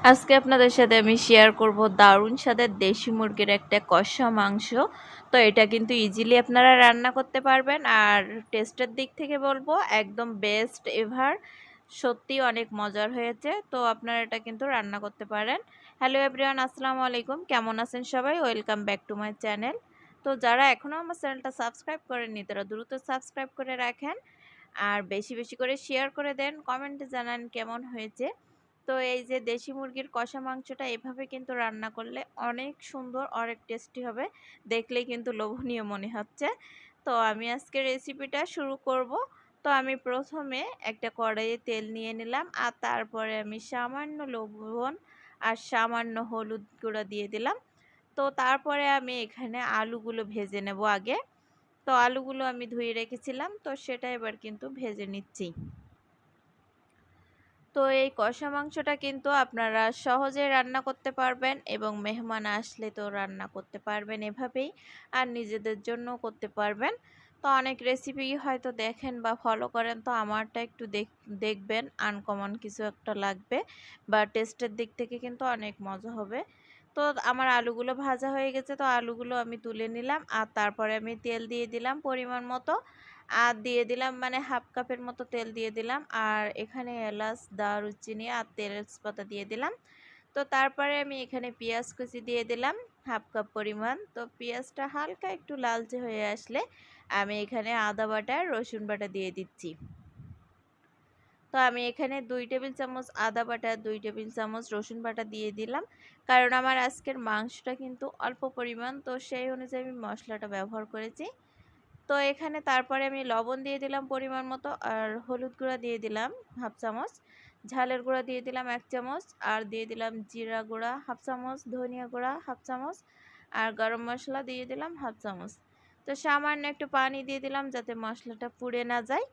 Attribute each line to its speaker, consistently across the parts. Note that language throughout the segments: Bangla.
Speaker 1: আজকে আপনাদের সাথে আমি শেয়ার করব দারুণ স্বাদের দেশি মুরগির একটা কষা মাংস। তো এটা কিন্তু ইজিলি আপনারা রান্না করতে পারবেন। আর টেস্টের দিক থেকে বলবো একদম বেস্ট এভার। সত্যি অনেক মজার হয়েছে। তো আপনারা এটা কিন্তু রান্না করতে পারেন। হ্যালো এভরিওয়ান, আসসালামু আলাইকুম। কেমন আছেন সবাই? Welcome back to my channel. তো যারা এখনও আমার চ্যানেলটা সাবস্ক্রাইব করেননি তারা দ্রুত সাবস্ক্রাইব করে রাখেন। আর বেশি বেশি করে শেয়ার করে দেন, কমেন্টে জানান কেমন হয়েছে। তো এই যে দেশি মুরগির কষা মাংসটা এভাবে কিন্তু রান্না করলে অনেক সুন্দর, অনেক টেস্টি হবে। দেখলেই কিন্তু লোভনীয় মনে হচ্ছে। তো আমি আজকে রেসিপিটা শুরু করব। তো আমি প্রথমে একটা কড়াইয়ে তেল নিয়ে নিলাম, আর তারপরে আমি সামান্য লবণ আর সামান্য হলুদ গুঁড়া দিয়ে দিলাম। তো তারপরে আমি এখানে আলুগুলো ভেজে নেব আগে। তো আলুগুলো আমি ধুয়ে রেখেছিলাম, তো সেটা এবার কিন্তু ভেজে নিচ্ছি। তো এই কষা মাংসটা কিন্তু আপনারা সহজে রান্না করতে পারবেন এবং মেহমান আসলে তো রান্না করতে পারবেন এভাবেই, আর নিজেদের জন্য করতে পারবেন। তো অনেক রেসিপি হয়তো দেখেন বা ফলো করেন, তো আমারটা একটু দেখবেন, আনকমন কিছু একটা লাগবে বা টেস্টের দিক থেকে কিন্তু অনেক মজা হবে। তো আমার আলুগুলো ভাজা হয়ে গেছে, তো আলুগুলো আমি তুলে নিলাম, আর তারপরে আমি তেল দিয়ে দিলাম পরিমাণ মতো। আর দিয়ে দিলাম মানে হাফ কাপের মতো তেল দিয়ে দিলাম, আর এখানে এলাচ, দারুচিনি আর তেজপাতা দিয়ে দিলাম। তো তারপরে আমি এখানে পেঁয়াজ কুচি দিয়ে দিলাম হাফ কাপ পরিমাণ। তো পেঁয়াজটা হালকা একটু লালচে হয়ে আসলে আমি এখানে আদা বাটা রসুন বাটা দিয়ে দিচ্ছি। তো আমি এখানে 2 টেবিল চামচ আদা বাটা, 2 টেবিল চামচ রসুন বাটা দিয়ে দিলাম, কারণ আমার আজকের মাংসটা কিন্তু অল্প পরিমাণ, তো সেই অনুযায়ী আমি মশলাটা ব্যবহার করেছি। তো এখানে তারপরে আমি লবণ দিয়ে দিলাম পরিমাণ মতো, আর হলুদ গুঁড়া দিয়ে দিলাম হাফ চামচ, ঝালের গুঁড়া দিয়ে দিলাম 1 চামচ, আর দিয়ে দিলাম জিরা গুঁড়া হাফ চামচ, ধনিয়া গুঁড়া হাফ চামচ, আর গরম মশলা দিয়ে দিলাম হাফ চামচ। তো সামান্য একটু পানি দিয়ে দিলাম যাতে মশলাটা পুড়ে না যায়।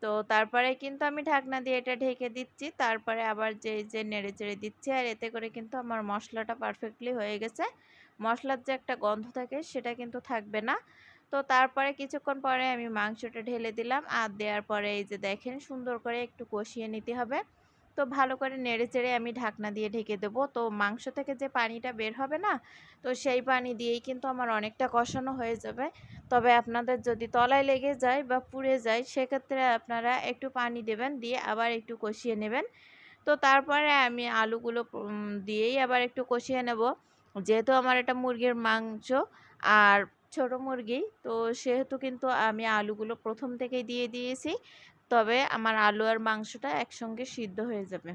Speaker 1: তো তারপরে কিন্তু আমি ঢাকনা দিয়ে এটা ঢেকে দিচ্ছি, তারপরে আবার যে নেড়ে চেড়ে দিচ্ছি, আর এতে করে কিন্তু আমার মশলাটা পারফেক্টলি হয়ে গেছে। মশলার যে একটা গন্ধ থাকে সেটা কিন্তু থাকবে না। তো তারপরে কিছুক্ষণ পরে আমি মাংসটা ঢেলে দিলাম, আর দেওয়ার পরে এই যে দেখেন সুন্দর করে একটু কষিয়ে নিতে হবে। তো ভালো করে নেড়ে চেড়ে আমি ঢাকনা দিয়ে ঢেকে দেবো। তো মাংস থেকে যে পানিটা বের হবে না, তো সেই পানি দিয়েই কিন্তু আমার অনেকটা কষানো হয়ে যাবে। তবে আপনাদের যদি তলায় লেগে যায় বা পুড়ে যায়, সেক্ষেত্রে আপনারা একটু পানি দেবেন, দিয়ে আবার একটু কষিয়ে নেবেন। তো তারপরে আমি আলুগুলো দিয়েই আবার একটু কষিয়ে নেব। যেহেতু আমার এটা মুরগির মাংস আর ছোট মুরগি, তো সেহেতু কিন্তু আমি আলুগুলো প্রথম থেকেই দিয়ে দিয়েছি। তবে আমার আলু আর মাংসটা একসঙ্গে সিদ্ধ হয়ে যাবে।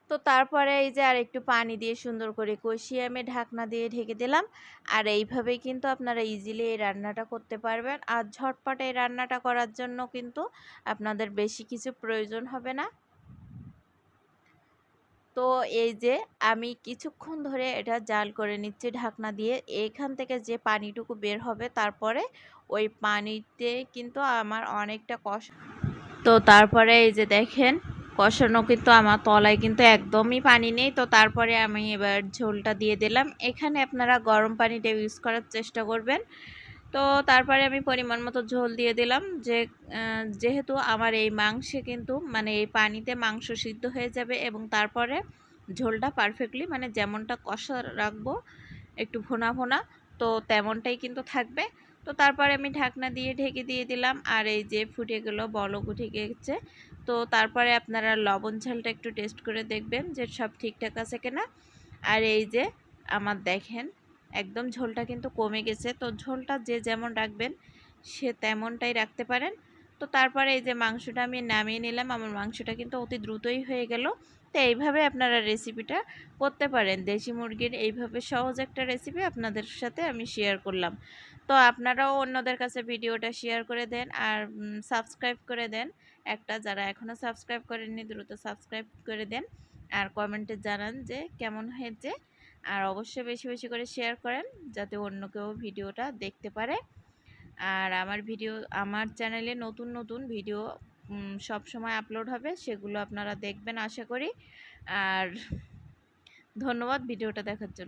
Speaker 1: তো তারপরে এই যে আর একটু পানি দিয়ে সুন্দর করে কষিয়ে আমি ঢাকনা দিয়ে ঢেকে দিলাম। আর এইভাবেই কিন্তু আপনারা ইজিলি এই রান্নাটা করতে পারবেন। আর ঝটপট এই রান্নাটা করার জন্য কিন্তু আপনাদের বেশি কিছু প্রয়োজন হবে না। তো এই যে আমি কিছুক্ষণ ধরে এটা জাল করে নিচ্ছি ঢাকনা দিয়ে। এখান থেকে যে পানিটুকু বের হবে, তারপরে ওই পানিতে কিন্তু আমার অনেকটা তো তারপরে এই যে দেখেন কষানো কিন্তু আমার তলায় কিন্তু একদমই পানি নেই। তো তারপরে আমি এবার ঝোলটা দিয়ে দিলাম। এখানে আপনারা গরম পানিটা ইউজ করার চেষ্টা করবেন। তো তারপরে আমি পরিমাণ মতো ঝোল দিয়ে দিলাম, যেহেতু আমার এই মাংসে কিন্তু মানে এই পানিতে মাংস সিদ্ধ হয়ে যাবে, এবং তারপরে ঝোলটা পারফেক্টলি মানে যেমনটা কষা রাখবো একটু ভোনা ভোনা, তো তেমনটাই কিন্তু থাকবে। তো তারপরে আমি ঢাকনা দিয়ে ঢেকে দিয়ে দিলাম, আর এই যে ফুটে গেল, বলক উঠে গেছে। তো তারপরে আপনারা লবণ ঝালটা একটু টেস্ট করে দেখবেন যে সব ঠিকঠাক আছে কিনা। আর এই যে আমার দেখেন একদম ঝোলটা কিন্তু কমে গেছে। তো ঝোলটা যে যেমন রাখবেন সে তেমনটাই রাখতে পারেন। তো তারপরে এই যে মাংসটা আমি নামিয়ে নিলাম, আমার মাংসটা কিন্তু অতি দ্রুতই হয়ে গেল। তো এইভাবে আপনারা রেসিপিটা করতে পারেন। দেশি মুরগির এইভাবে সহজ একটা রেসিপি আপনাদের সাথে আমি শেয়ার করলাম। তো আপনারাও অন্যদের কাছে ভিডিওটা শেয়ার করে দেন, আর সাবস্ক্রাইব করে দেন। একটা যারা এখনও সাবস্ক্রাইব করেননি দ্রুত সাবস্ক্রাইব করে দেন, আর কমেন্টে জানান যে কেমন হয়েছে। আর অবশ্যই বেশি বেশি করে শেয়ার করেন যাতে অন্য কেউ ভিডিওটা দেখতে পারে। আর আমার চ্যানেলে নতুন নতুন ভিডিও সব সময় আপলোড হবে, সেগুলো আপনারা দেখবেন আশা করি। আর ধন্যবাদ ভিডিওটা দেখার জন্য।